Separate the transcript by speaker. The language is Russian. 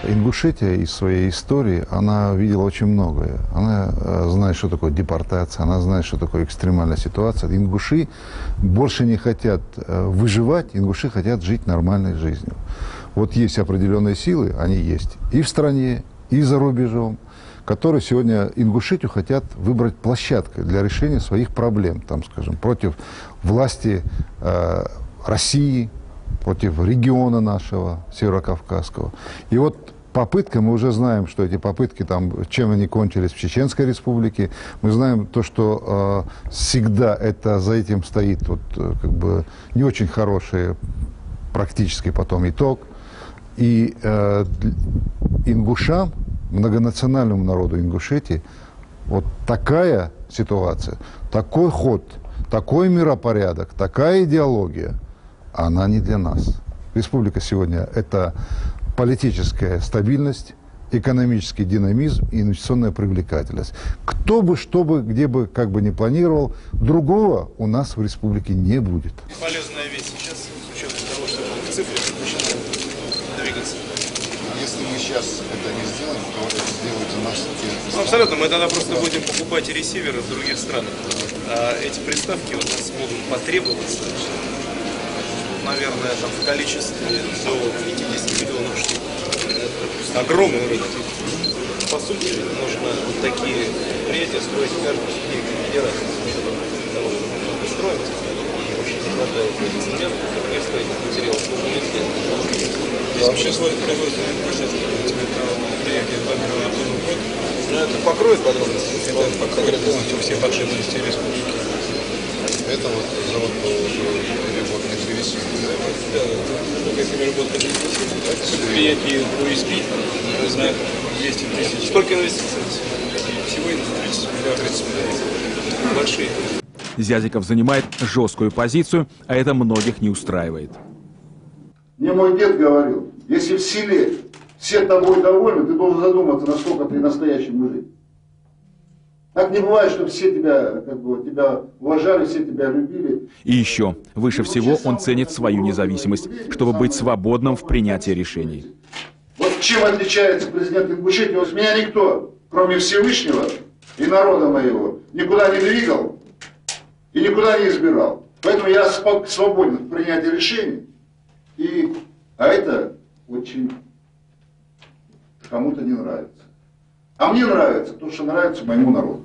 Speaker 1: Ингушетия из своей истории, она видела очень многое. Она знает, что такое депортация, она знает, что такое экстремальная ситуация. Ингуши больше не хотят выживать, ингуши хотят жить нормальной жизнью. Вот есть определенные силы, они есть и в стране, и за рубежом, которые сегодня Ингушетию хотят выбрать площадкой для решения своих проблем, там, скажем, против власти России, против региона нашего, Северокавказского. И вот попытка, мы уже знаем, что эти попытки, там, чем они кончились в Чеченской республике, мы знаем то, что всегда за этим стоит вот, как бы не очень хороший практически потом итог. И ингушам, многонациональному народу Ингушетии, вот такая ситуация, такой ход, такой миропорядок, такая идеология, она не для нас. Республика сегодня – это политическая стабильность, экономический динамизм и инвестиционная привлекательность. Кто бы, что бы, где бы, как бы ни планировал, другого у нас в республике не будет.
Speaker 2: Полезная вещь сейчас, с учетом того, что в цифре начинает двигаться.
Speaker 3: Если мы сейчас это не сделаем, то это сделается наш...
Speaker 2: Ну, абсолютно, мы тогда просто будем покупать ресиверы в других странах. А эти приставки у нас могут потребоваться, наверное, там, в количестве до 50 миллионов штук. Это огромный рынок. По сути, нужно вот такие предприятия строить в каждой федерации. Потому что мы строим, и очень не хватает цемента, не стоит материал.
Speaker 4: Вообще свой производство предприятия планировано на полный год.
Speaker 2: Ну, это покроет подробности.
Speaker 4: Это покроет полностью все потребности республики.
Speaker 3: Это вот завод по переработке древесины.
Speaker 4: Да, только переработка древесины. Предприятие УСП знает 200 тысяч.
Speaker 2: Сколько инвестиций?
Speaker 4: Всего 30 миллиардов.
Speaker 2: Большие.
Speaker 5: Зязиков занимает жесткую позицию, а это многих не устраивает.
Speaker 6: Мне мой дед говорил, если в селе все тобой довольны, ты должен задуматься, насколько ты настоящий мужик. Так не бывает, что все тебя уважали, все тебя любили.
Speaker 5: И еще, выше всего он ценит свою независимость, чтобы быть свободным в принятии решений.
Speaker 6: Вот чем отличается президент Ингушетии? Вот меня никто, кроме Всевышнего и народа моего, никуда не двигал и никуда не избирал. Поэтому я свободен в принятии решений. А это очень кому-то не нравится. А мне нравится то, что нравится моему народу.